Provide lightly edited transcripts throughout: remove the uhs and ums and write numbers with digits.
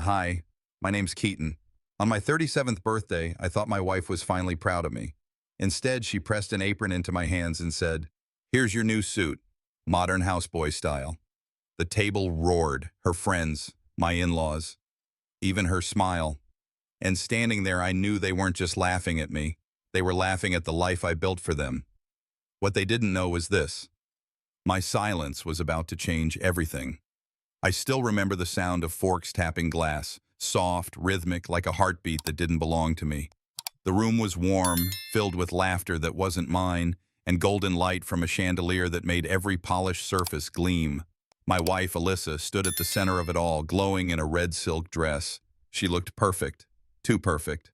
Hi, my name's Keaton. On my 37th birthday, I thought my wife was finally proud of me. Instead, she pressed an apron into my hands and said, "Here's your new suit, modern houseboy style." The table roared, her friends, my in-laws, even her smile. And standing there, I knew they weren't just laughing at me. They were laughing at the life I built for them. What they didn't know was this. My silence was about to change everything. I still remember the sound of forks tapping glass, soft, rhythmic, like a heartbeat that didn't belong to me. The room was warm, filled with laughter that wasn't mine, and golden light from a chandelier that made every polished surface gleam. My wife, Alyssa, stood at the center of it all, glowing in a red silk dress. She looked perfect, too perfect.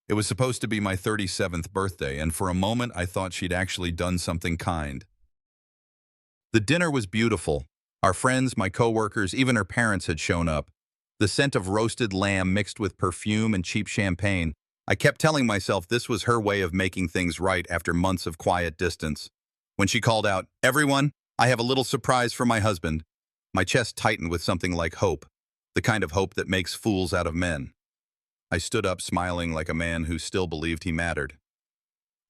It was supposed to be my 37th birthday, and for a moment I thought she'd actually done something kind. The dinner was beautiful. Our friends, my coworkers, even her parents had shown up. The scent of roasted lamb mixed with perfume and cheap champagne. I kept telling myself this was her way of making things right after months of quiet distance. When she called out, "Everyone, I have a little surprise for my husband," my chest tightened with something like hope, the kind of hope that makes fools out of men. I stood up smiling like a man who still believed he mattered.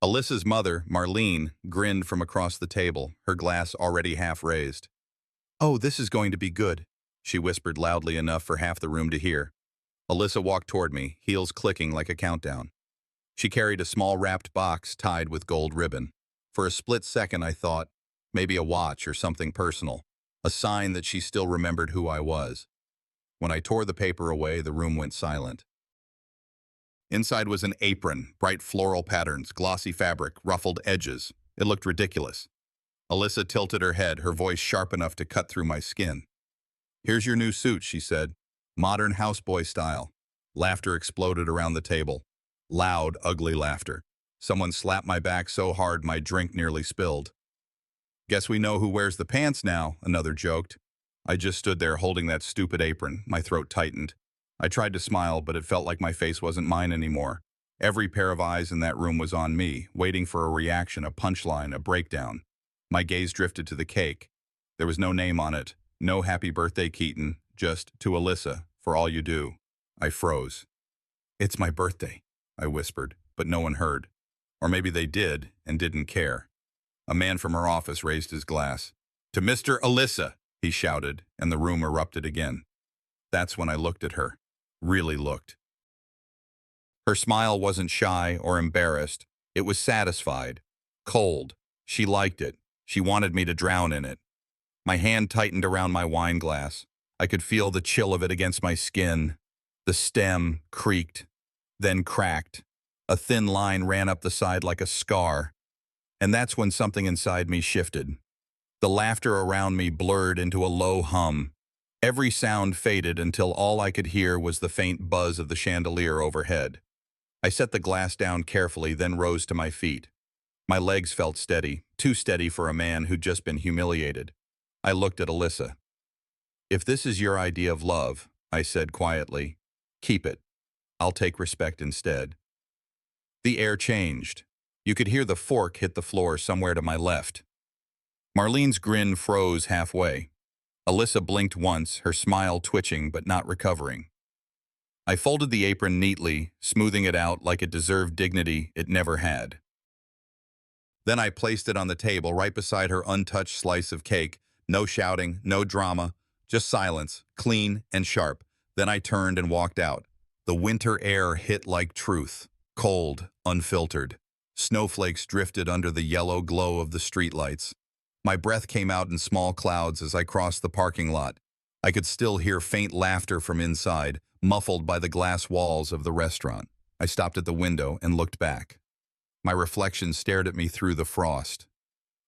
Alyssa's mother, Marlene, grinned from across the table, her glass already half raised. "Oh, this is going to be good," she whispered loudly enough for half the room to hear. Alyssa walked toward me, heels clicking like a countdown. She carried a small wrapped box tied with gold ribbon. For a split second I thought, maybe a watch or something personal, a sign that she still remembered who I was. When I tore the paper away, the room went silent. Inside was an apron, bright floral patterns, glossy fabric, ruffled edges. It looked ridiculous. Alyssa tilted her head, her voice sharp enough to cut through my skin. "Here's your new suit," she said. "Modern houseboy style." Laughter exploded around the table. Loud, ugly laughter. Someone slapped my back so hard my drink nearly spilled. "Guess we know who wears the pants now," another joked. I just stood there holding that stupid apron, my throat tightened. I tried to smile, but it felt like my face wasn't mine anymore. Every pair of eyes in that room was on me, waiting for a reaction, a punchline, a breakdown. My gaze drifted to the cake. There was no name on it. No "Happy Birthday, Keaton," just "To Alyssa, for all you do." I froze. "It's my birthday," I whispered, but no one heard. Or maybe they did and didn't care. A man from her office raised his glass. "To Mr. Alyssa," he shouted, and the room erupted again. That's when I looked at her. Really looked. Her smile wasn't shy or embarrassed. It was satisfied. Cold. She liked it. She wanted me to drown in it. My hand tightened around my wine glass. I could feel the chill of it against my skin. The stem creaked, then cracked. A thin line ran up the side like a scar. And that's when something inside me shifted. The laughter around me blurred into a low hum. Every sound faded until all I could hear was the faint buzz of the chandelier overhead. I set the glass down carefully, then rose to my feet. My legs felt steady, too steady for a man who'd just been humiliated. I looked at Alyssa. "If this is your idea of love," I said quietly, "keep it. I'll take respect instead." The air changed. You could hear the fork hit the floor somewhere to my left. Marlene's grin froze halfway. Alyssa blinked once, her smile twitching but not recovering. I folded the apron neatly, smoothing it out like it deserved dignity it never had. Then I placed it on the table right beside her untouched slice of cake. No shouting, no drama, just silence, clean and sharp. Then I turned and walked out. The winter air hit like truth, cold, unfiltered. Snowflakes drifted under the yellow glow of the streetlights. My breath came out in small clouds as I crossed the parking lot. I could still hear faint laughter from inside, muffled by the glass walls of the restaurant. I stopped at the window and looked back. My reflection stared at me through the frost.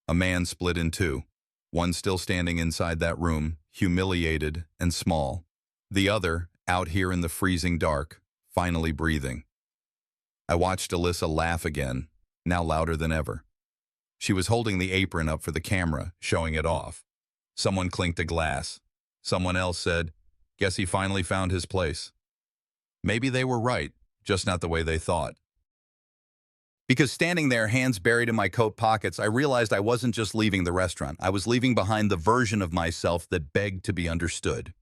A man split in two. One still standing inside that room, humiliated and small. The other, out here in the freezing dark, finally breathing. I watched Alyssa laugh again, now louder than ever. She was holding the apron up for the camera, showing it off. Someone clinked a glass. Someone else said, "Guess he finally found his place." Maybe they were right, just not the way they thought. Because standing there, hands buried in my coat pockets, I realized I wasn't just leaving the restaurant. I was leaving behind the version of myself that begged to be understood.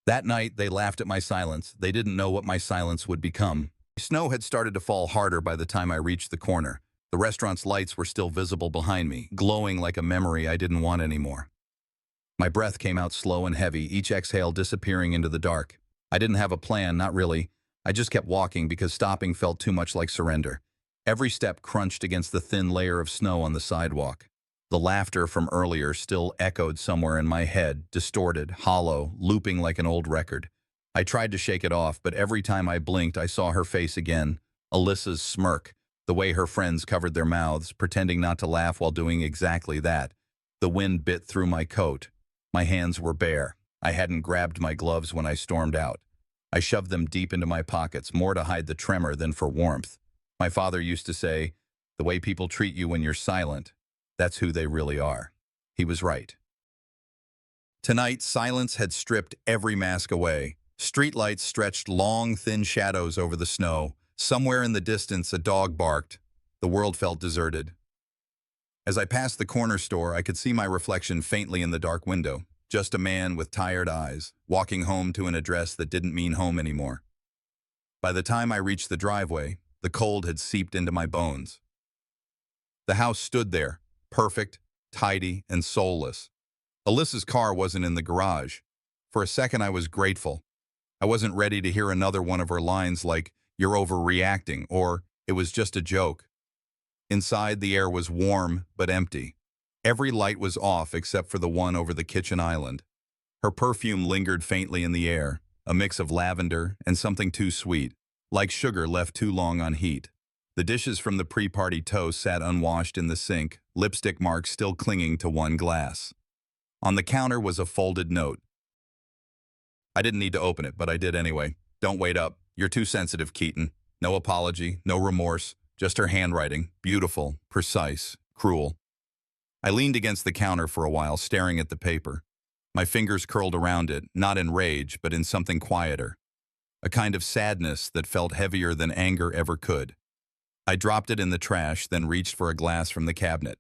That night, they laughed at my silence. They didn't know what my silence would become. Snow had started to fall harder by the time I reached the corner. The restaurant's lights were still visible behind me, glowing like a memory I didn't want anymore. My breath came out slow and heavy, each exhale disappearing into the dark. I didn't have a plan, not really. I just kept walking because stopping felt too much like surrender. Every step crunched against the thin layer of snow on the sidewalk. The laughter from earlier still echoed somewhere in my head, distorted, hollow, looping like an old record. I tried to shake it off, but every time I blinked, I saw her face again. Alyssa's smirk, the way her friends covered their mouths, pretending not to laugh while doing exactly that. The wind bit through my coat. My hands were bare. I hadn't grabbed my gloves when I stormed out. I shoved them deep into my pockets, more to hide the tremor than for warmth. My father used to say, "The way people treat you when you're silent, that's who they really are." He was right. Tonight, silence had stripped every mask away. Streetlights stretched long, thin shadows over the snow. Somewhere in the distance, a dog barked. The world felt deserted. As I passed the corner store, I could see my reflection faintly in the dark window. Just a man with tired eyes, walking home to an address that didn't mean home anymore. By the time I reached the driveway, the cold had seeped into my bones. The house stood there, perfect, tidy, and soulless. Alyssa's car wasn't in the garage. For a second, I was grateful. I wasn't ready to hear another one of her lines like, "You're overreacting," or "It was just a joke." Inside, the air was warm but empty. Every light was off except for the one over the kitchen island. Her perfume lingered faintly in the air, a mix of lavender and something too sweet, like sugar left too long on heat. The dishes from the pre-party toast sat unwashed in the sink, lipstick marks still clinging to one glass. On the counter was a folded note. I didn't need to open it, but I did anyway. "Don't wait up. You're too sensitive, Keaton." No apology, no remorse, just her handwriting, beautiful, precise, cruel. I leaned against the counter for a while, staring at the paper. My fingers curled around it, not in rage, but in something quieter. A kind of sadness that felt heavier than anger ever could. I dropped it in the trash, then reached for a glass from the cabinet.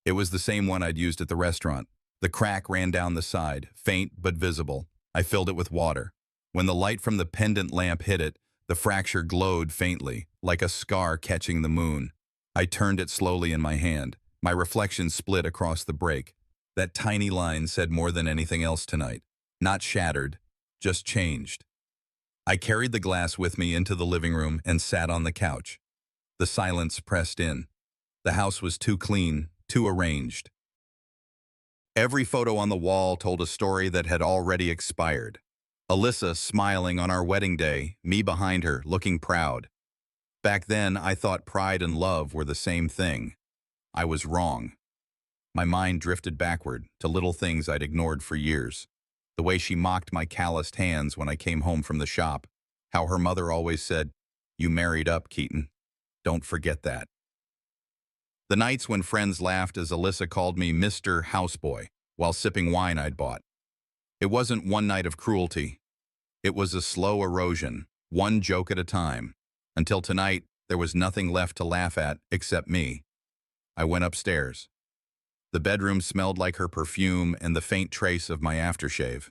It was the same one I'd used at the restaurant. The crack ran down the side, faint but visible. I filled it with water. When the light from the pendant lamp hit it, the fracture glowed faintly, like a scar catching the moon. I turned it slowly in my hand. My reflection split across the break. That tiny line said more than anything else tonight. Not shattered, just changed. I carried the glass with me into the living room and sat on the couch. The silence pressed in. The house was too clean, too arranged. Every photo on the wall told a story that had already expired. Alyssa smiling on our wedding day, me behind her, looking proud. Back then, I thought pride and love were the same thing. I was wrong. My mind drifted backward to little things I'd ignored for years. The way she mocked my calloused hands when I came home from the shop. How her mother always said, "You married up, Keaton. Don't forget that." The nights when friends laughed as Alyssa called me Mr. Houseboy while sipping wine I'd bought. It wasn't one night of cruelty. It was a slow erosion, one joke at a time. Until tonight, there was nothing left to laugh at except me. I went upstairs. The bedroom smelled like her perfume and the faint trace of my aftershave.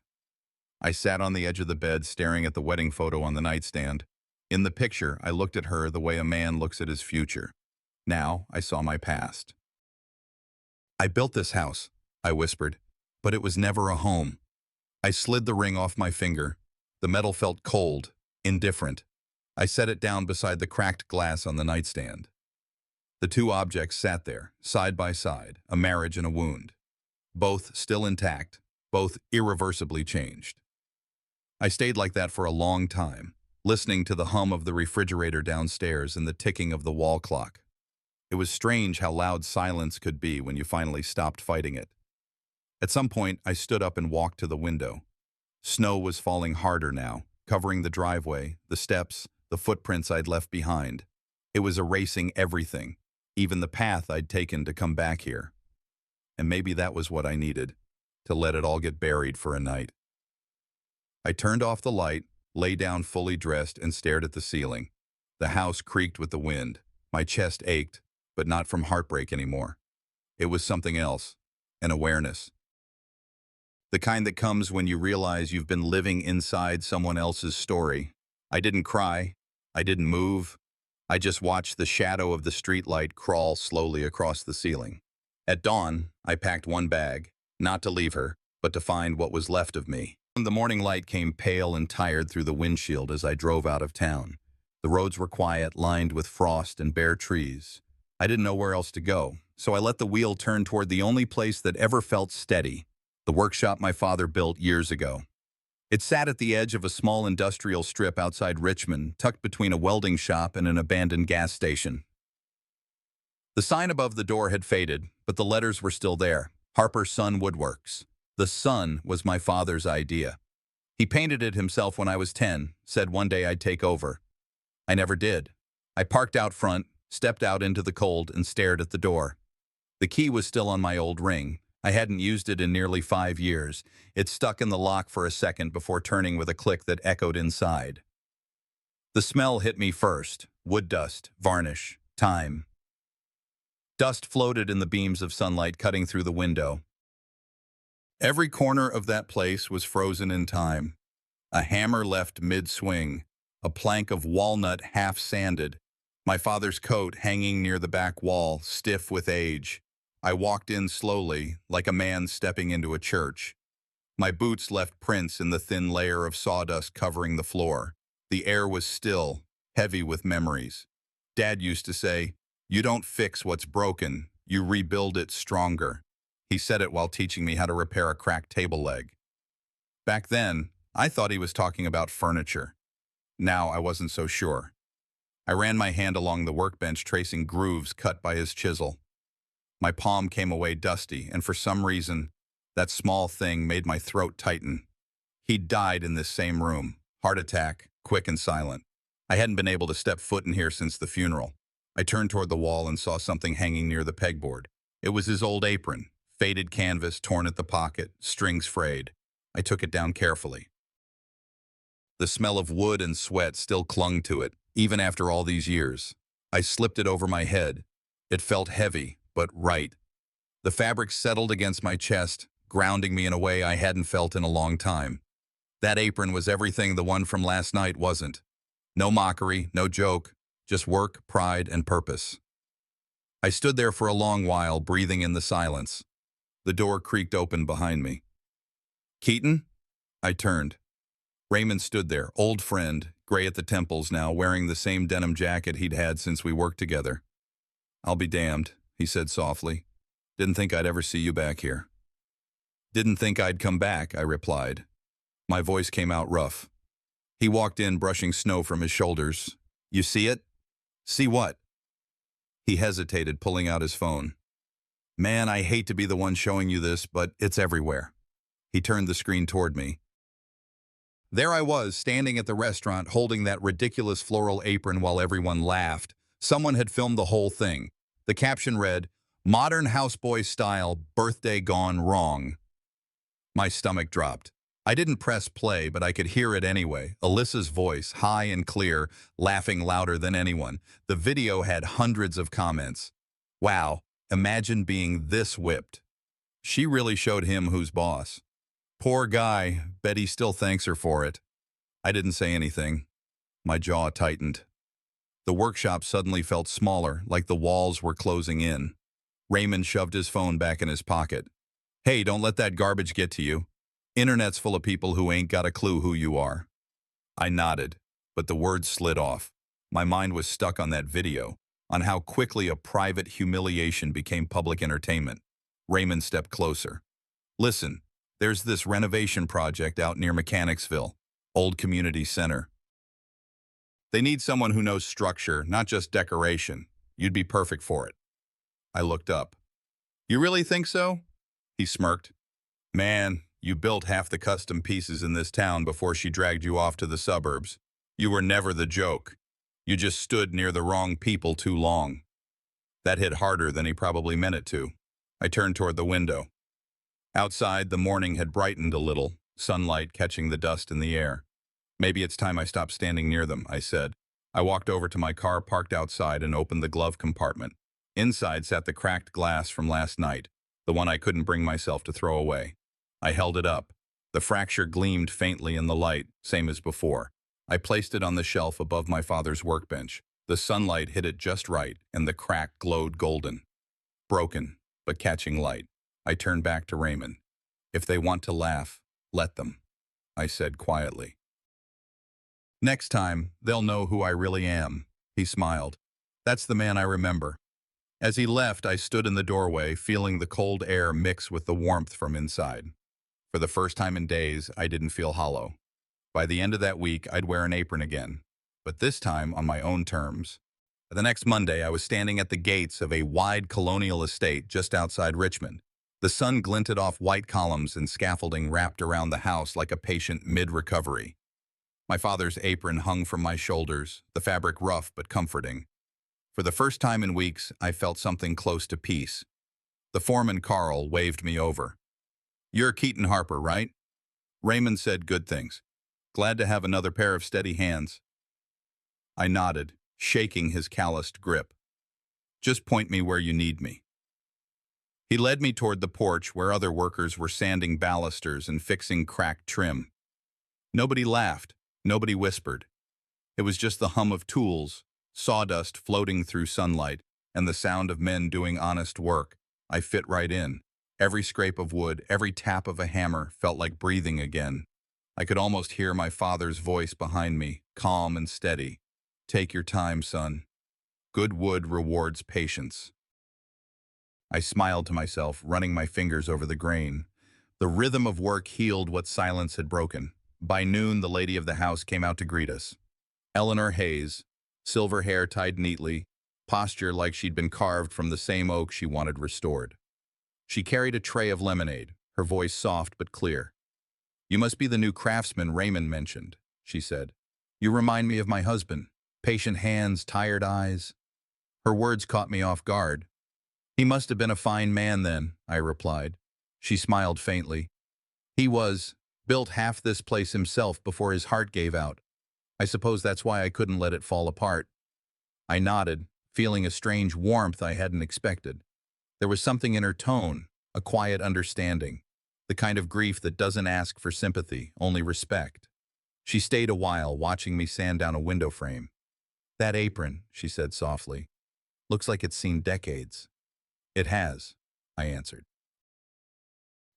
I sat on the edge of the bed staring at the wedding photo on the nightstand. In the picture, I looked at her the way a man looks at his future. Now, I saw my past. "I built this house," I whispered, "but it was never a home." I slid the ring off my finger. The metal felt cold, indifferent. I set it down beside the cracked glass on the nightstand. The two objects sat there, side by side, a marriage and a wound. Both still intact, both irreversibly changed. I stayed like that for a long time, listening to the hum of the refrigerator downstairs and the ticking of the wall clock. It was strange how loud silence could be when you finally stopped fighting it. At some point, I stood up and walked to the window. Snow was falling harder now, covering the driveway, the steps, the footprints I'd left behind. It was erasing everything, even the path I'd taken to come back here. And maybe that was what I needed, to let it all get buried for a night. I turned off the light, lay down fully dressed, and stared at the ceiling. The house creaked with the wind. My chest ached, but not from heartbreak anymore. It was something else, an awareness. The kind that comes when you realize you've been living inside someone else's story. I didn't cry. I didn't move. I just watched the shadow of the streetlight crawl slowly across the ceiling. At dawn, I packed one bag, not to leave her, but to find what was left of me. The morning light came pale and tired through the windshield as I drove out of town. The roads were quiet, lined with frost and bare trees. I didn't know where else to go, so I let the wheel turn toward the only place that ever felt steady, the workshop my father built years ago. It sat at the edge of a small industrial strip outside Richmond, tucked between a welding shop and an abandoned gas station. The sign above the door had faded, but the letters were still there. Harper Sun Woodworks. The sun was my father's idea. He painted it himself when I was 10, said one day I'd take over. I never did. I parked out front, stepped out into the cold, and stared at the door. The key was still on my old ring. I hadn't used it in nearly 5 years. It stuck in the lock for a second before turning with a click that echoed inside. The smell hit me first. Wood dust, varnish, time. Dust floated in the beams of sunlight cutting through the window. Every corner of that place was frozen in time. A hammer left mid-swing, a plank of walnut half-sanded, my father's coat hanging near the back wall, stiff with age. I walked in slowly, like a man stepping into a church. My boots left prints in the thin layer of sawdust covering the floor. The air was still, heavy with memories. Dad used to say, "You don't fix what's broken, you rebuild it stronger." He said it while teaching me how to repair a cracked table leg. Back then, I thought he was talking about furniture. Now I wasn't so sure. I ran my hand along the workbench, tracing grooves cut by his chisel. My palm came away dusty, and for some reason, that small thing made my throat tighten. He'd died in this same room. Heart attack, quick and silent. I hadn't been able to step foot in here since the funeral. I turned toward the wall and saw something hanging near the pegboard. It was his old apron, faded canvas torn at the pocket, strings frayed. I took it down carefully. The smell of wood and sweat still clung to it, even after all these years. I slipped it over my head. It felt heavy, but right. The fabric settled against my chest, grounding me in a way I hadn't felt in a long time. That apron was everything the one from last night wasn't. No mockery, no joke, just work, pride, and purpose. I stood there for a long while, breathing in the silence. The door creaked open behind me. "Keaton?" I turned. Raymond stood there, old friend, gray at the temples now, wearing the same denim jacket he'd had since we worked together. "I'll be damned," he said softly. "Didn't think I'd ever see you back here." "Didn't think I'd come back," I replied. My voice came out rough. He walked in, brushing snow from his shoulders. "You see it?" "See what?" He hesitated, pulling out his phone. "Man, I hate to be the one showing you this, but it's everywhere." He turned the screen toward me. There I was, standing at the restaurant, holding that ridiculous floral apron while everyone laughed. Someone had filmed the whole thing. The caption read, "Modern houseboy style, birthday gone wrong." My stomach dropped. I didn't press play, but I could hear it anyway. Alyssa's voice, high and clear, laughing louder than anyone. The video had hundreds of comments. "Wow, imagine being this whipped. She really showed him who's boss. Poor guy, bet he still thanks her for it." I didn't say anything. My jaw tightened. The workshop suddenly felt smaller, like the walls were closing in. Raymond shoved his phone back in his pocket. "Hey, don't let that garbage get to you. Internet's full of people who ain't got a clue who you are." I nodded, but the words slid off. My mind was stuck on that video, on how quickly a private humiliation became public entertainment. Raymond stepped closer. "Listen, there's this renovation project out near Mechanicsville, Old Community Center. They need someone who knows structure, not just decoration. You'd be perfect for it." I looked up. "You really think so?" He smirked. "Man, you built half the custom pieces in this town before she dragged you off to the suburbs. You were never the joke. You just stood near the wrong people too long." That hit harder than he probably meant it to. I turned toward the window. Outside, the morning had brightened a little, sunlight catching the dust in the air. "Maybe it's time I stopped standing near them," I said. I walked over to my car parked outside and opened the glove compartment. Inside sat the cracked glass from last night, the one I couldn't bring myself to throw away. I held it up. The fracture gleamed faintly in the light, same as before. I placed it on the shelf above my father's workbench. The sunlight hit it just right, and the crack glowed golden. Broken, but catching light. I turned back to Raymond. If they want to laugh, let them, I said quietly. Next time, they'll know who I really am, he smiled. That's the man I remember. As he left, I stood in the doorway, feeling the cold air mix with the warmth from inside. For the first time in days, I didn't feel hollow. By the end of that week, I'd wear an apron again, but this time on my own terms. The next Monday, I was standing at the gates of a wide colonial estate just outside Richmond. The sun glinted off white columns and scaffolding wrapped around the house like a patient mid-recovery. My father's apron hung from my shoulders, the fabric rough but comforting. For the first time in weeks, I felt something close to peace. The foreman, Carl, waved me over. "You're Keaton Harper, right?" Raymond said good things. "Glad to have another pair of steady hands." I nodded, shaking his calloused grip. "Just point me where you need me." He led me toward the porch where other workers were sanding balusters and fixing cracked trim. Nobody laughed, nobody whispered. It was just the hum of tools, sawdust floating through sunlight, and the sound of men doing honest work. I fit right in. Every scrape of wood, every tap of a hammer felt like breathing again. I could almost hear my father's voice behind me, calm and steady. "Take your time, son. Good wood rewards patience." I smiled to myself, running my fingers over the grain. The rhythm of work healed what silence had broken. By noon, the lady of the house came out to greet us. Eleanor Hayes, silver hair tied neatly, posture like she'd been carved from the same oak she wanted restored. She carried a tray of lemonade, her voice soft but clear. "You must be the new craftsman Raymond mentioned," she said. "You remind me of my husband. Patient hands, tired eyes." Her words caught me off guard. "He must have been a fine man then," I replied. She smiled faintly. "He was. Built half this place himself before his heart gave out. I suppose that's why I couldn't let it fall apart." I nodded, feeling a strange warmth I hadn't expected. There was something in her tone, a quiet understanding, the kind of grief that doesn't ask for sympathy, only respect. She stayed a while, watching me sand down a window frame. "That apron," she said softly, "looks like it's seen decades." "It has," I answered.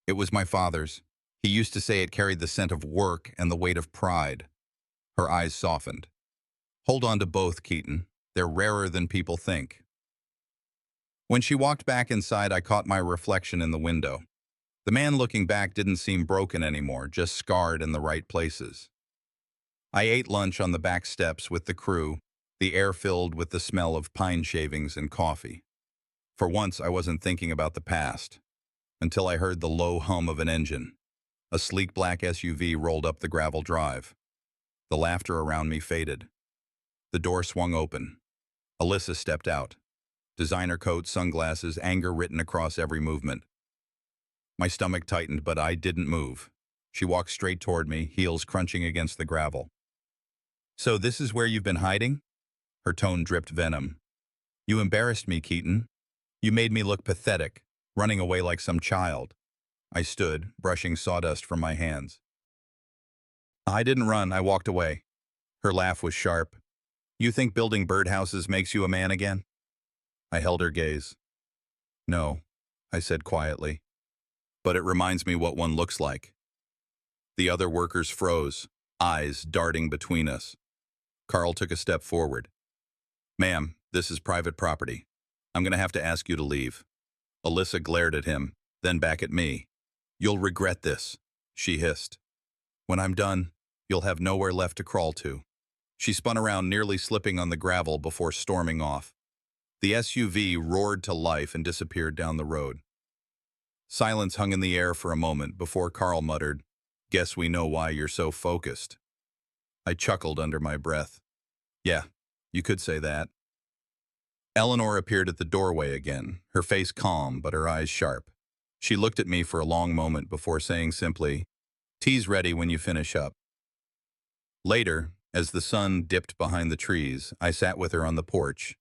"It was my father's. He used to say it carried the scent of work and the weight of pride." Her eyes softened. "Hold on to both, Keaton. They're rarer than people think." When she walked back inside, I caught my reflection in the window. The man looking back didn't seem broken anymore, just scarred in the right places. I ate lunch on the back steps with the crew, the air filled with the smell of pine shavings and coffee. For once, I wasn't thinking about the past, until I heard the low hum of an engine. A sleek black SUV rolled up the gravel drive. The laughter around me faded. The door swung open. Alyssa stepped out. Designer coat, sunglasses, anger written across every movement. My stomach tightened, but I didn't move. She walked straight toward me, heels crunching against the gravel. "So this is where you've been hiding?" Her tone dripped venom. "You embarrassed me, Keaton. You made me look pathetic, running away like some child." I stood, brushing sawdust from my hands. "I didn't run, I walked away." Her laugh was sharp. "You think building birdhouses makes you a man again?" I held her gaze. "No," I said quietly. "But it reminds me what one looks like." The other workers froze, eyes darting between us. Carl took a step forward. "Ma'am, this is private property. I'm going to have to ask you to leave." Alyssa glared at him, then back at me. "You'll regret this," she hissed. "When I'm done, you'll have nowhere left to crawl to." She spun around, nearly slipping on the gravel before storming off. The SUV roared to life and disappeared down the road. Silence hung in the air for a moment before Carl muttered, "Guess we know why you're so focused." I chuckled under my breath. "Yeah, you could say that." Eleanor appeared at the doorway again, her face calm but her eyes sharp. She looked at me for a long moment before saying simply, "Tea's ready when you finish up." Later, as the sun dipped behind the trees, I sat with her on the porch.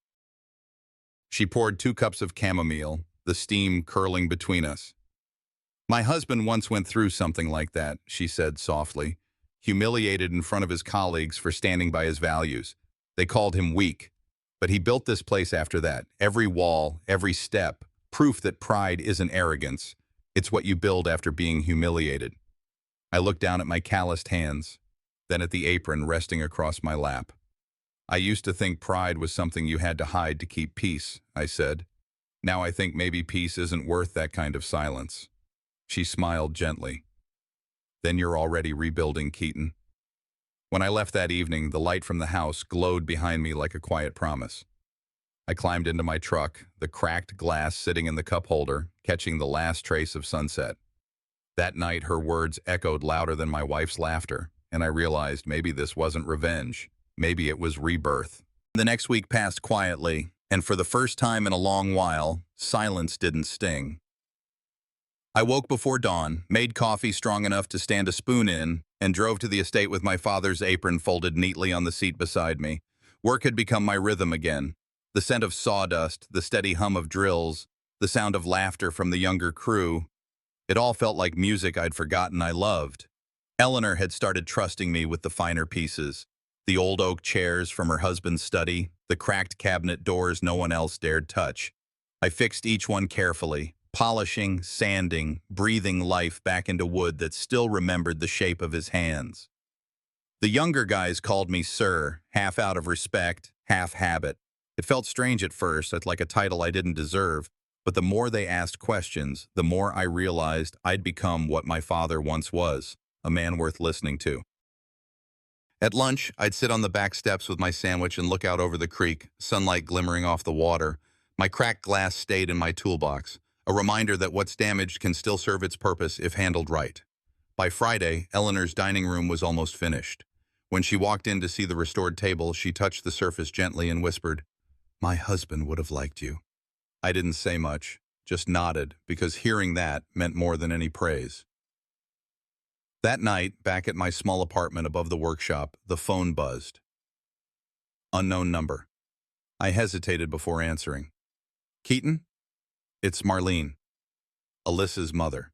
She poured 2 cups of chamomile, the steam curling between us. My husband once went through something like that, she said softly, humiliated in front of his colleagues for standing by his values. They called him weak. But he built this place after that. Every wall, every step, proof that pride isn't arrogance. It's what you build after being humiliated. I looked down at my calloused hands, then at the apron resting across my lap. I used to think pride was something you had to hide to keep peace, I said. Now I think maybe peace isn't worth that kind of silence. She smiled gently. Then you're already rebuilding, Keaton. When I left that evening, the light from the house glowed behind me like a quiet promise. I climbed into my truck, the cracked glass sitting in the cup holder, catching the last trace of sunset. That night, her words echoed louder than my wife's laughter, and I realized maybe this wasn't revenge. Maybe it was rebirth. The next week passed quietly, and for the first time in a long while, silence didn't sting. I woke before dawn, made coffee strong enough to stand a spoon in, and drove to the estate with my father's apron folded neatly on the seat beside me. Work had become my rhythm again. The scent of sawdust, the steady hum of drills, the sound of laughter from the younger crew. It all felt like music I'd forgotten I loved. Eleanor had started trusting me with the finer pieces. The old oak chairs from her husband's study, the cracked cabinet doors no one else dared touch. I fixed each one carefully, polishing, sanding, breathing life back into wood that still remembered the shape of his hands. The younger guys called me sir, half out of respect, half habit. It felt strange at first, like a title I didn't deserve, but the more they asked questions, the more I realized I'd become what my father once was, a man worth listening to. At lunch, I'd sit on the back steps with my sandwich and look out over the creek, sunlight glimmering off the water. My cracked glass stayed in my toolbox, a reminder that what's damaged can still serve its purpose if handled right. By Friday, Eleanor's dining room was almost finished. When she walked in to see the restored table, she touched the surface gently and whispered, "My husband would have liked you." I didn't say much, just nodded, because hearing that meant more than any praise. That night, back at my small apartment above the workshop, the phone buzzed. Unknown number. I hesitated before answering. "Keaton?" "It's Marlene." Alyssa's mother.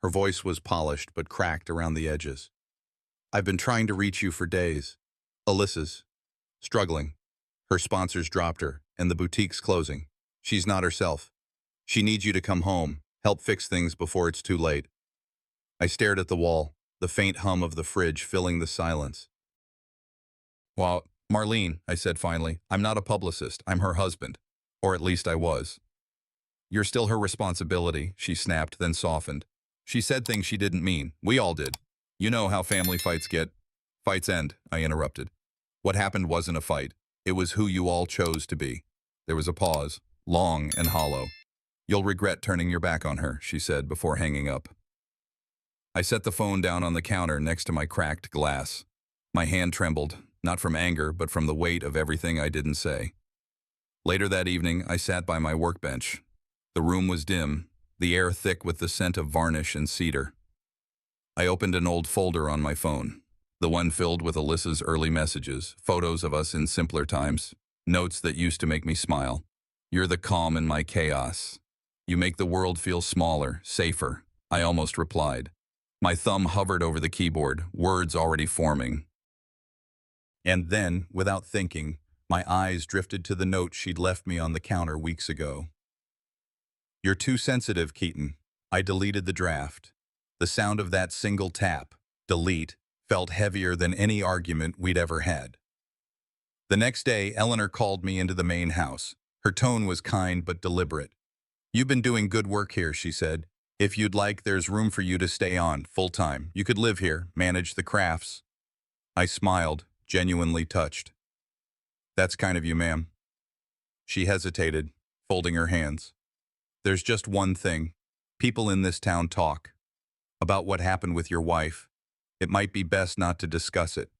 Her voice was polished but cracked around the edges. "I've been trying to reach you for days." Alyssa's. Struggling. Her sponsors dropped her, and the boutique's closing. She's not herself. She needs you to come home, help fix things before it's too late. I stared at the wall, the faint hum of the fridge filling the silence. "Well, Marlene," I said finally, "I'm not a publicist. I'm her husband. Or at least I was." "You're still her responsibility," she snapped, then softened. She said things she didn't mean. We all did. You know how family fights get. "Fights end," I interrupted. "What happened wasn't a fight. It was who you all chose to be." There was a pause, long and hollow. "You'll regret turning your back on her," she said before hanging up. I set the phone down on the counter next to my cracked glass. My hand trembled, not from anger, but from the weight of everything I didn't say. Later that evening, I sat by my workbench. The room was dim, the air thick with the scent of varnish and cedar. I opened an old folder on my phone, the one filled with Alyssa's early messages, photos of us in simpler times, notes that used to make me smile. "You're the calm in my chaos. You make the world feel smaller, safer," I almost replied. My thumb hovered over the keyboard, words already forming. And then, without thinking, my eyes drifted to the note she'd left me on the counter weeks ago. "You're too sensitive, Keaton." I deleted the draft. The sound of that single tap, delete, felt heavier than any argument we'd ever had. The next day, Eleanor called me into the main house. Her tone was kind but deliberate. "You've been doing good work here," she said. "If you'd like, there's room for you to stay on, full-time. You could live here, manage the crafts." I smiled, genuinely touched. "That's kind of you, ma'am." She hesitated, folding her hands. "There's just one thing. People in this town talk about what happened with your wife. It might be best not to discuss it.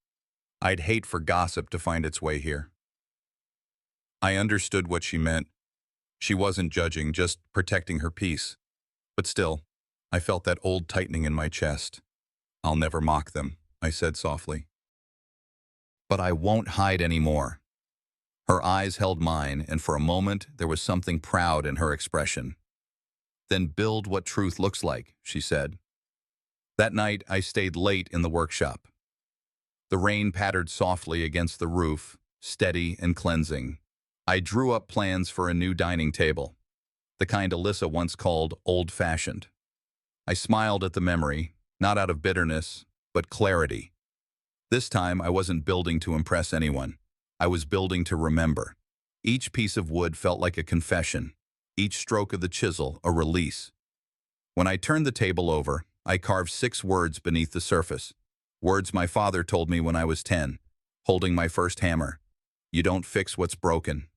I'd hate for gossip to find its way here." I understood what she meant. She wasn't judging, just protecting her peace. But still, I felt that old tightening in my chest. "I'll never mock them," I said softly. "But I won't hide anymore." Her eyes held mine, and for a moment there was something proud in her expression. Then build what truth looks like, she said. That night, I stayed late in the workshop. The rain pattered softly against the roof, steady and cleansing. I drew up plans for a new dining table, the kind Alyssa once called old-fashioned. I smiled at the memory, not out of bitterness, but clarity. This time, I wasn't building to impress anyone. I was building to remember. Each piece of wood felt like a confession, each stroke of the chisel a release. When I turned the table over, I carved 6 words beneath the surface. Words my father told me when I was 10, holding my first hammer. You don't fix what's broken.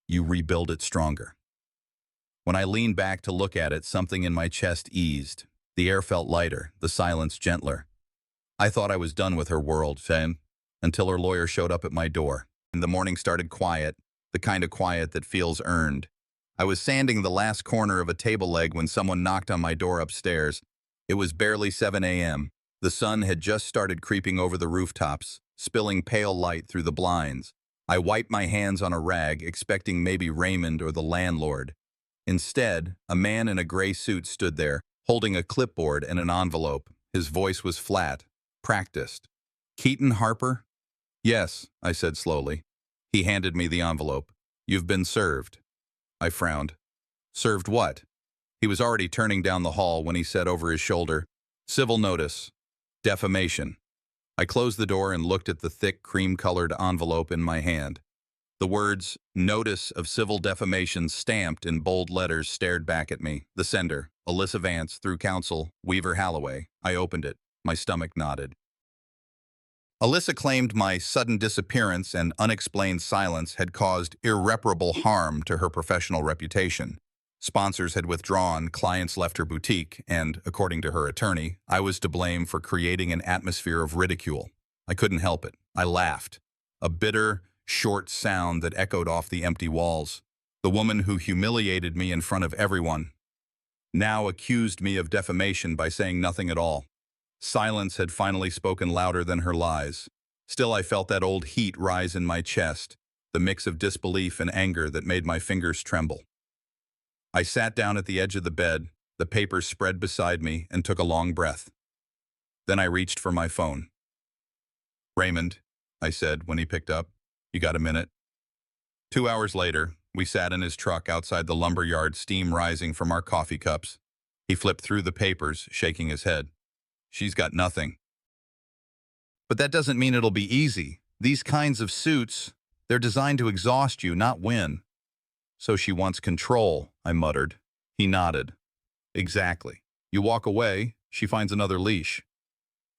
You rebuild it stronger. When I leaned back to look at it, something in my chest eased. The air felt lighter, the silence gentler. I thought I was done with her world, until her lawyer showed up at my door. And the morning started quiet, the kind of quiet that feels earned. I was sanding the last corner of a table leg when someone knocked on my door upstairs. It was barely 7 a.m. The sun had just started creeping over the rooftops, spilling pale light through the blinds. I wiped my hands on a rag, expecting maybe Raymond or the landlord. Instead, a man in a gray suit stood there, holding a clipboard and an envelope. His voice was flat, practiced. "Keaton Harper?" "Yes," I said slowly. He handed me the envelope. "You've been served." I frowned. "Served what?" He was already turning down the hall when he said over his shoulder, "Civil notice. Defamation." I closed the door and looked at the thick, cream-colored envelope in my hand. The words, "Notice of Civil Defamation," stamped in bold letters, stared back at me. The sender, Alyssa Vance, through counsel, Weaver Halloway. I opened it. My stomach knotted. Alyssa claimed my sudden disappearance and unexplained silence had caused irreparable harm to her professional reputation. Sponsors had withdrawn, clients left her boutique, and, according to her attorney, I was to blame for creating an atmosphere of ridicule. I couldn't help it. I laughed. A bitter, short sound that echoed off the empty walls. The woman who humiliated me in front of everyone now accused me of defamation by saying nothing at all. Silence had finally spoken louder than her lies. Still, I felt that old heat rise in my chest, the mix of disbelief and anger that made my fingers tremble. I sat down at the edge of the bed, the papers spread beside me, and took a long breath. Then I reached for my phone. "Raymond," I said when he picked up, "you got a minute?" 2 hours later, we sat in his truck outside the lumber yard, steam rising from our coffee cups. He flipped through the papers, shaking his head. "She's got nothing." "But that doesn't mean it'll be easy. These kinds of suits, they're designed to exhaust you, not win." "So she wants control," I muttered. He nodded. "Exactly. You walk away, she finds another leash."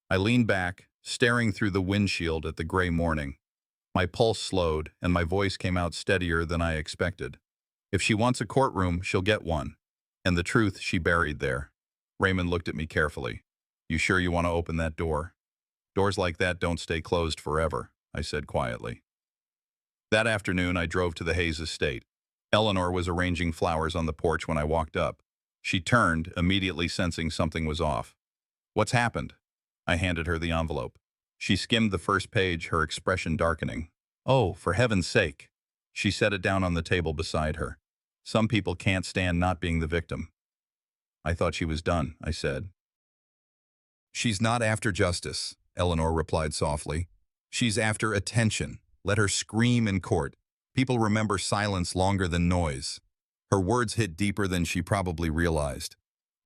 I leaned back, staring through the windshield at the gray morning. My pulse slowed, and my voice came out steadier than I expected. "If she wants a courtroom, she'll get one. And the truth she buried there." Raymond looked at me carefully. "You sure you want to open that door?" "Doors like that don't stay closed forever," I said quietly. That afternoon, I drove to the Hayes estate. Eleanor was arranging flowers on the porch when I walked up. She turned, immediately sensing something was off. "What's happened?" I handed her the envelope. She skimmed the first page, her expression darkening. "Oh, for heaven's sake." She set it down on the table beside her. "Some people can't stand not being the victim." "I thought she was done," I said. "She's not after justice," Eleanor replied softly. "She's after attention. Let her scream in court. People remember silence longer than noise." Her words hit deeper than she probably realized.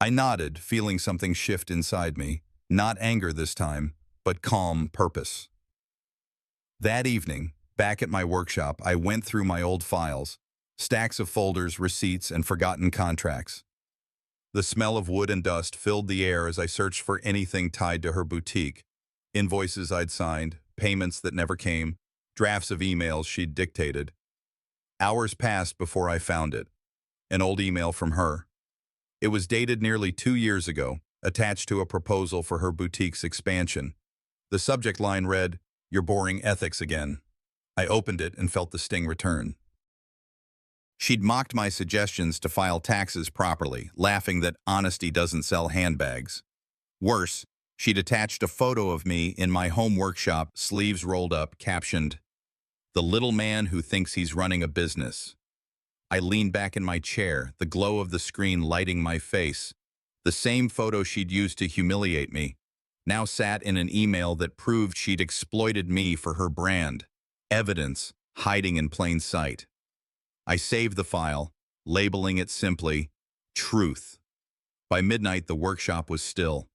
I nodded, feeling something shift inside me. Not anger this time, but calm purpose. That evening, back at my workshop, I went through my old files, stacks of folders, receipts, and forgotten contracts. The smell of wood and dust filled the air as I searched for anything tied to her boutique. Invoices I'd signed, payments that never came, drafts of emails she'd dictated. Hours passed before I found it. An old email from her. It was dated nearly 2 years ago, attached to a proposal for her boutique's expansion. The subject line read, "You're boring ethics again." I opened it and felt the sting return. She'd mocked my suggestions to file taxes properly, laughing that honesty doesn't sell handbags. Worse, she'd attached a photo of me in my home workshop, sleeves rolled up, captioned, "The little man who thinks he's running a business." I leaned back in my chair, the glow of the screen lighting my face. The same photo she'd used to humiliate me now sat in an email that proved she'd exploited me for her brand. Evidence hiding in plain sight. I saved the file, labeling it simply, Truth. By midnight, the workshop was still.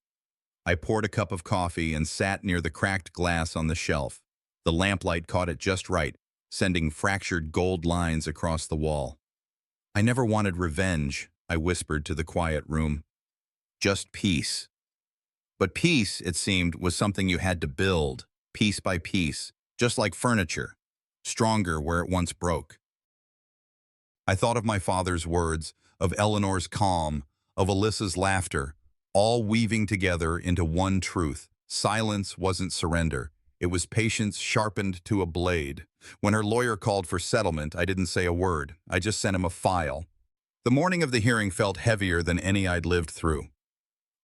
I poured a cup of coffee and sat near the cracked glass on the shelf. The lamplight caught it just right, sending fractured gold lines across the wall. I never wanted revenge, I whispered to the quiet room. Just peace. But peace, it seemed, was something you had to build, piece by piece, just like furniture, stronger where it once broke. I thought of my father's words, of Eleanor's calm, of Alyssa's laughter, all weaving together into one truth. Silence wasn't surrender. It was patience sharpened to a blade. When her lawyer called for settlement, I didn't say a word. I just sent him a file. The morning of the hearing felt heavier than any I'd lived through.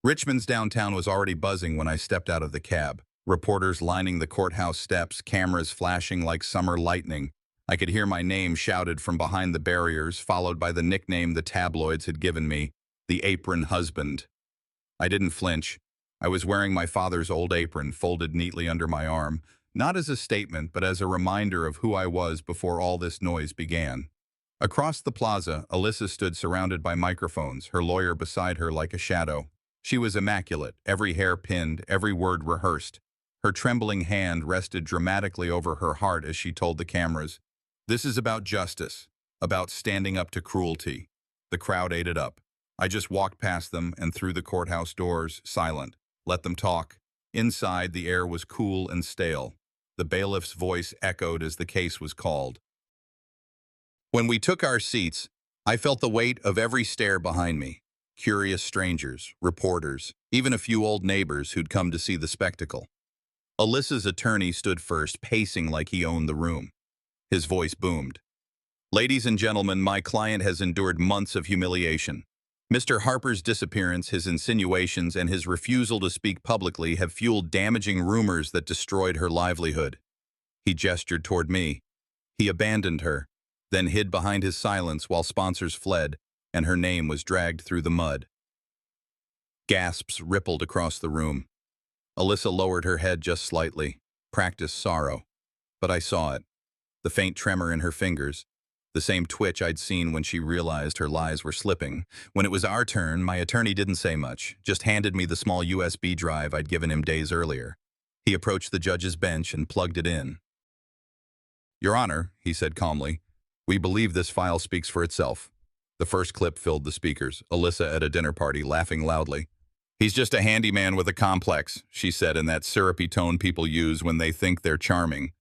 Richmond's downtown was already buzzing when I stepped out of the cab. Reporters lining the courthouse steps, cameras flashing like summer lightning. I could hear my name shouted from behind the barriers, followed by the nickname the tabloids had given me, the Apron husband. I didn't flinch. I was wearing my father's old apron folded neatly under my arm, not as a statement, but as a reminder of who I was before all this noise began. Across the plaza, Alyssa stood surrounded by microphones, her lawyer beside her like a shadow. She was immaculate, every hair pinned, every word rehearsed. Her trembling hand rested dramatically over her heart as she told the cameras, "This is about justice, about standing up to cruelty." The crowd ate it up. I just walked past them and through the courthouse doors, silent. Let them talk. Inside, the air was cool and stale. The bailiff's voice echoed as the case was called. When we took our seats, I felt the weight of every stare behind me. Curious strangers, reporters, even a few old neighbors who'd come to see the spectacle. Alyssa's attorney stood first, pacing like he owned the room. His voice boomed. "Ladies and gentlemen, my client has endured months of humiliation. Mr. Harper's disappearance, his insinuations, and his refusal to speak publicly have fueled damaging rumors that destroyed her livelihood." He gestured toward me. He abandoned her, then hid behind his silence while sponsors fled, and her name was dragged through the mud. Gasps rippled across the room. Alyssa lowered her head just slightly, practiced sorrow. But I saw it. The faint tremor in her fingers, the same twitch I'd seen when she realized her lies were slipping. When it was our turn, my attorney didn't say much, just handed me the small USB drive I'd given him days earlier. He approached the judge's bench and plugged it in. "Your Honor," he said calmly, "we believe this file speaks for itself." The first clip filled the speakers, Alyssa at a dinner party, laughing loudly. "He's just a handyman with a complex," she said in that syrupy tone people use when they think they're charming.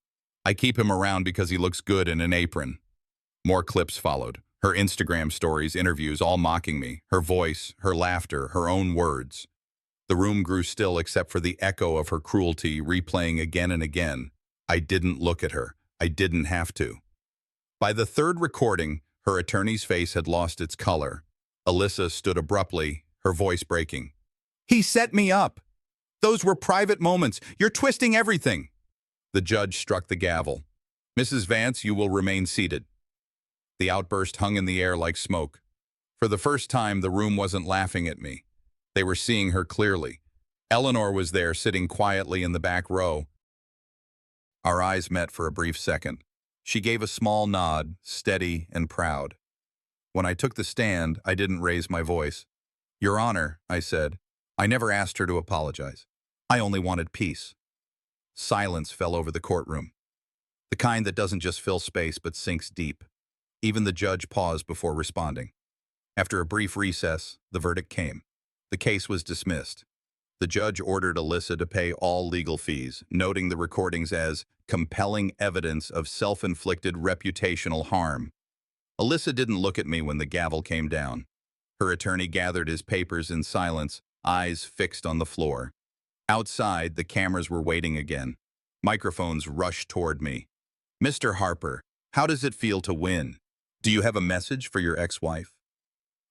"I keep him around because he looks good in an apron." More clips followed, her Instagram stories, interviews, all mocking me, her voice, her laughter, her own words. The room grew still except for the echo of her cruelty replaying again and again. I didn't look at her. I didn't have to. By the third recording, her attorney's face had lost its color. Alyssa stood abruptly, her voice breaking. "He set me up. Those were private moments. You're twisting everything." The judge struck the gavel. "Mrs. Vance, you will remain seated." The outburst hung in the air like smoke. For the first time, the room wasn't laughing at me. They were seeing her clearly. Eleanor was there, sitting quietly in the back row. Our eyes met for a brief second. She gave a small nod, steady and proud. When I took the stand, I didn't raise my voice. "Your Honor," I said, "I never asked her to apologize. I only wanted peace." Silence fell over the courtroom. The kind that doesn't just fill space but sinks deep. Even the judge paused before responding. After a brief recess, the verdict came. The case was dismissed. The judge ordered Alyssa to pay all legal fees, noting the recordings as compelling evidence of self-inflicted reputational harm. Alyssa didn't look at me when the gavel came down. Her attorney gathered his papers in silence, eyes fixed on the floor. Outside, the cameras were waiting again. Microphones rushed toward me. "Mr. Harper, how does it feel to win? Do you have a message for your ex-wife?"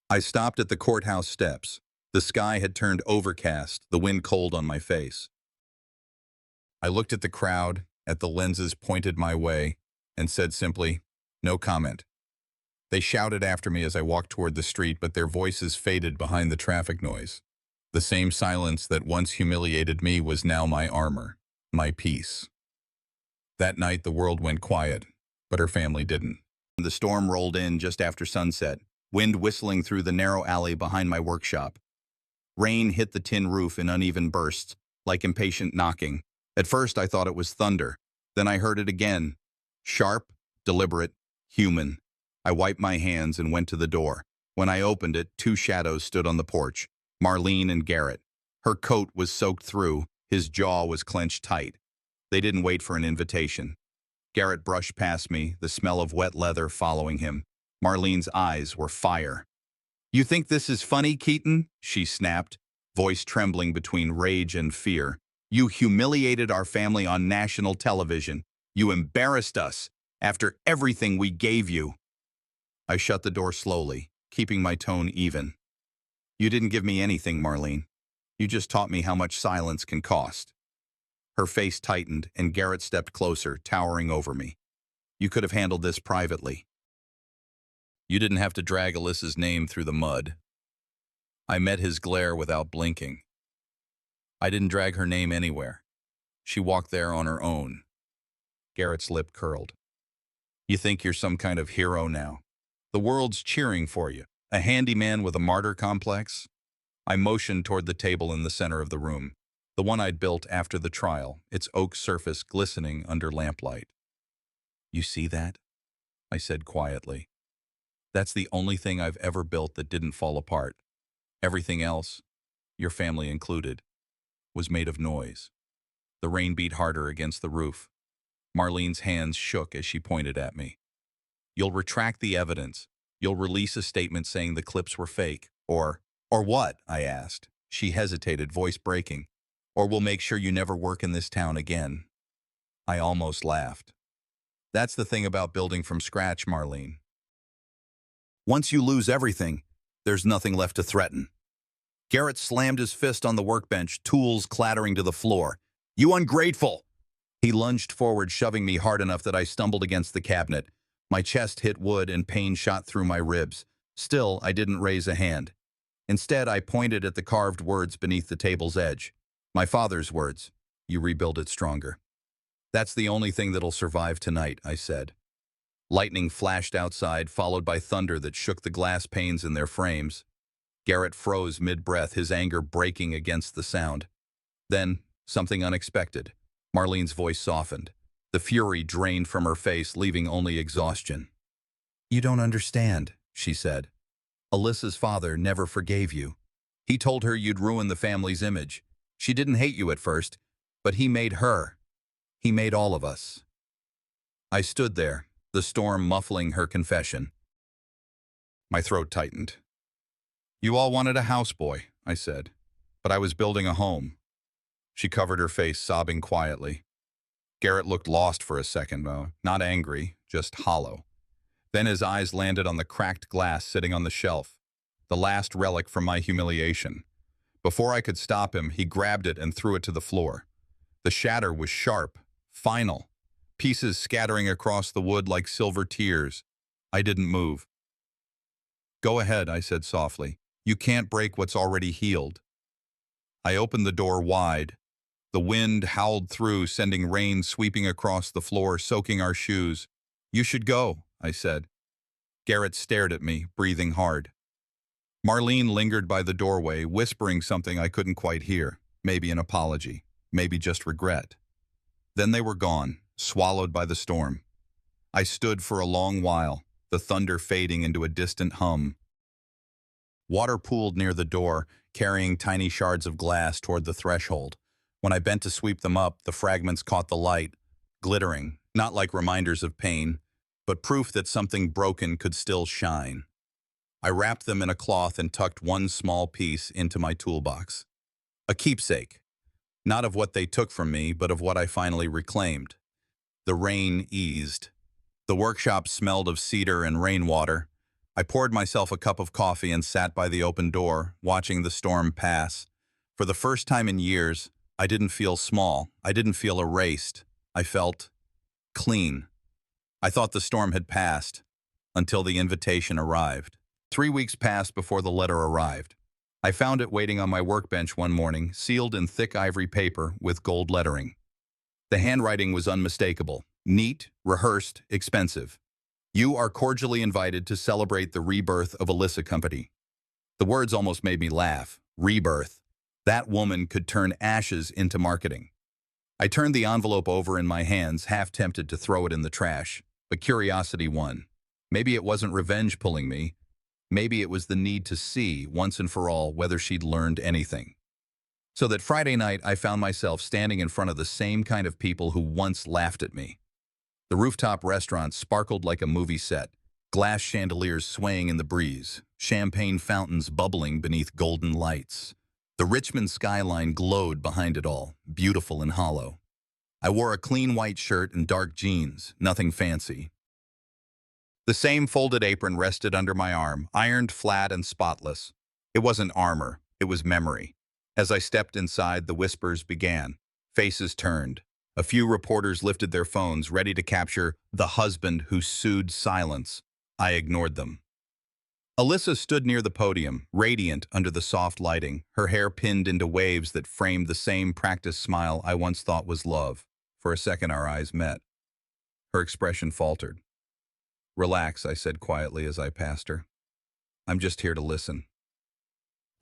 I stopped at the courthouse steps. The sky had turned overcast, the wind cold on my face. I looked at the crowd, at the lenses pointed my way, and said simply, "No comment." They shouted after me as I walked toward the street, but their voices faded behind the traffic noise. The same silence that once humiliated me was now my armor, my peace. That night the world went quiet, but her family didn't. The storm rolled in just after sunset, wind whistling through the narrow alley behind my workshop. Rain hit the tin roof in uneven bursts, like impatient knocking. At first I thought it was thunder. Then I heard it again. Sharp, deliberate, human. I wiped my hands and went to the door. When I opened it, two shadows stood on the porch, Marlene and Garrett. Her coat was soaked through, his jaw was clenched tight. They didn't wait for an invitation. Garrett brushed past me, the smell of wet leather following him. Marlene's eyes were fire. "You think this is funny, Keaton?" she snapped, voice trembling between rage and fear. "You humiliated our family on national television. You embarrassed us after everything we gave you." I shut the door slowly, keeping my tone even. "You didn't give me anything, Marlene. You just taught me how much silence can cost." Her face tightened, and Garrett stepped closer, towering over me. "You could have handled this privately. You didn't have to drag Alyssa's name through the mud." I met his glare without blinking. "I didn't drag her name anywhere. She walked there on her own." Garrett's lip curled. "You think you're some kind of hero now? The world's cheering for you. A handyman with a martyr complex?" I motioned toward the table in the center of the room, the one I'd built after the trial, its oak surface glistening under lamplight. "You see that?" I said quietly. "That's the only thing I've ever built that didn't fall apart. Everything else, your family included, was made of noise." The rain beat harder against the roof. Marlene's hands shook as she pointed at me. "You'll retract the evidence. You'll release a statement saying the clips were fake. Or what?" I asked. She hesitated, voice breaking. "Or we'll make sure you never work in this town again." I almost laughed. "That's the thing about building from scratch, Marlene. Once you lose everything, there's nothing left to threaten." Garrett slammed his fist on the workbench, tools clattering to the floor. "You ungrateful!" He lunged forward, shoving me hard enough that I stumbled against the cabinet. My chest hit wood and pain shot through my ribs. Still, I didn't raise a hand. Instead, I pointed at the carved words beneath the table's edge. My father's words. "You rebuild it stronger." "That's the only thing that'll survive tonight," I said. Lightning flashed outside, followed by thunder that shook the glass panes in their frames. Garrett froze mid-breath, his anger breaking against the sound. Then, something unexpected. Marlene's voice softened. The fury drained from her face, leaving only exhaustion. "You don't understand," she said. "Alyssa's father never forgave you. He told her you'd ruin the family's image. She didn't hate you at first, but he made her. He made all of us." I stood there, the storm muffling her confession. My throat tightened. "You all wanted a houseboy," I said, "but I was building a home." She covered her face, sobbing quietly. Garrett looked lost for a second, not angry, just hollow. Then his eyes landed on the cracked glass sitting on the shelf, the last relic from my humiliation. Before I could stop him, he grabbed it and threw it to the floor. The shatter was sharp, final, pieces scattering across the wood like silver tears. I didn't move. "Go ahead," I said softly. "You can't break what's already healed." I opened the door wide. The wind howled through, sending rain sweeping across the floor, soaking our shoes. "You should go," I said. Garrett stared at me, breathing hard. Marlene lingered by the doorway, whispering something I couldn't quite hear. Maybe an apology, maybe just regret. Then they were gone, swallowed by the storm. I stood for a long while, the thunder fading into a distant hum. Water pooled near the door, carrying tiny shards of glass toward the threshold. When I bent to sweep them up, the fragments caught the light, glittering, not like reminders of pain, but proof that something broken could still shine. I wrapped them in a cloth and tucked one small piece into my toolbox. A keepsake, not of what they took from me, but of what I finally reclaimed. The rain eased. The workshop smelled of cedar and rainwater. I poured myself a cup of coffee and sat by the open door, watching the storm pass. For the first time in years, I didn't feel small. I didn't feel erased. I felt clean. I thought the storm had passed. until the invitation arrived. 3 weeks passed before the letter arrived. I found it waiting on my workbench one morning, sealed in thick ivory paper with gold lettering. The handwriting was unmistakable, neat, rehearsed, expensive. You are cordially invited to celebrate the rebirth of Alyssa Company. The words almost made me laugh. Rebirth. That woman could turn ashes into marketing. I turned the envelope over in my hands, half tempted to throw it in the trash, but curiosity won. Maybe it wasn't revenge pulling me. Maybe it was the need to see, once and for all, whether she'd learned anything. So that Friday night, I found myself standing in front of the same kind of people who once laughed at me. The rooftop restaurant sparkled like a movie set, glass chandeliers swaying in the breeze, champagne fountains bubbling beneath golden lights. The Richmond skyline glowed behind it all, beautiful and hollow. I wore a clean white shirt and dark jeans, nothing fancy. The same folded apron rested under my arm, ironed flat and spotless. It wasn't armor, it was memory. As I stepped inside, the whispers began. Faces turned. A few reporters lifted their phones, ready to capture the husband who sued silence. I ignored them. Alyssa stood near the podium, radiant under the soft lighting, her hair pinned into waves that framed the same practiced smile I once thought was love. For a second, our eyes met. Her expression faltered. "Relax," I said quietly as I passed her. "I'm just here to listen."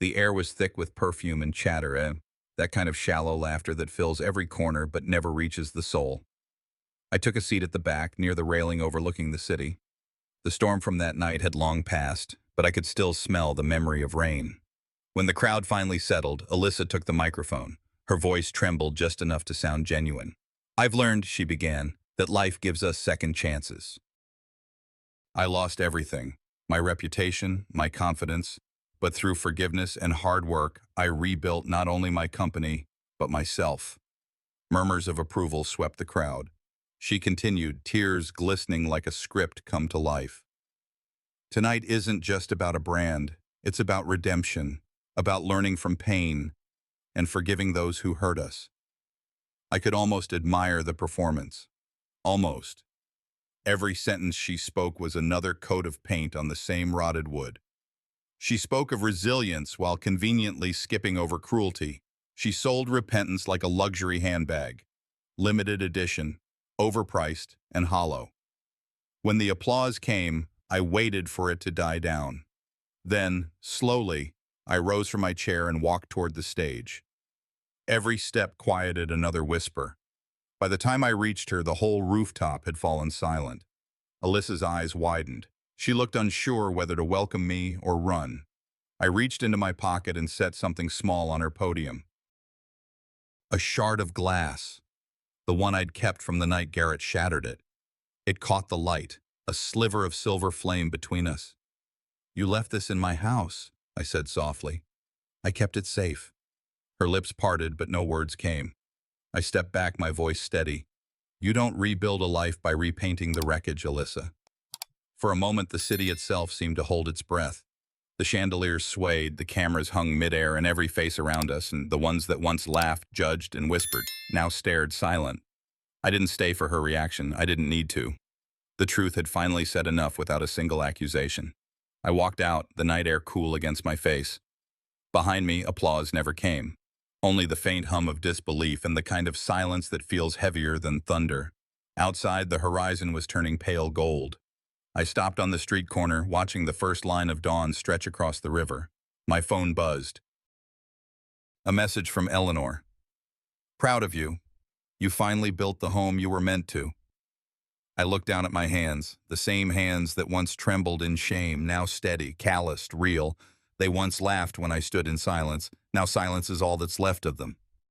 The air was thick with perfume and chatter, that kind of shallow laughter that fills every corner but never reaches the soul. I took a seat at the back, near the railing overlooking the city. The storm from that night had long passed, but I could still smell the memory of rain. When the crowd finally settled, Alyssa took the microphone. Her voice trembled just enough to sound genuine. "I've learned," she began, "that life gives us second chances. I lost everything, my reputation, my confidence, but through forgiveness and hard work, I rebuilt not only my company, but myself." Murmurs of approval swept the crowd. She continued, tears glistening like a script come to life. "Tonight isn't just about a brand. It's about redemption, about learning from pain, and forgiving those who hurt us." I could almost admire the performance. Almost. Every sentence she spoke was another coat of paint on the same rotted wood. She spoke of resilience while conveniently skipping over cruelty. She sold repentance like a luxury handbag. Limited edition, overpriced, and hollow. When the applause came, I waited for it to die down. Then, slowly, I rose from my chair and walked toward the stage. Every step quieted another whisper. By the time I reached her, the whole rooftop had fallen silent. Alyssa's eyes widened. She looked unsure whether to welcome me or run. I reached into my pocket and set something small on her podium. A shard of glass, the one I'd kept from the night Garrett shattered it. It caught the light, a sliver of silver flame between us. "You left this in my house," I said softly. "I kept it safe." Her lips parted, but no words came. I stepped back, my voice steady. "You don't rebuild a life by repainting the wreckage, Alyssa." For a moment, the city itself seemed to hold its breath. The chandeliers swayed, the cameras hung midair, and every face around us, and the ones that once laughed, judged, and whispered, now stared silent. I didn't stay for her reaction. I didn't need to. The truth had finally said enough without a single accusation. I walked out, the night air cool against my face. Behind me, applause never came. Only the faint hum of disbelief and the kind of silence that feels heavier than thunder. Outside, the horizon was turning pale gold. I stopped on the street corner, watching the first line of dawn stretch across the river. My phone buzzed. A message from Eleanor. "Proud of you. You finally built the home you were meant to." I looked down at my hands, the same hands that once trembled in shame, now steady, calloused, real. They once laughed when I stood in silence. Now silence is all that's left of them.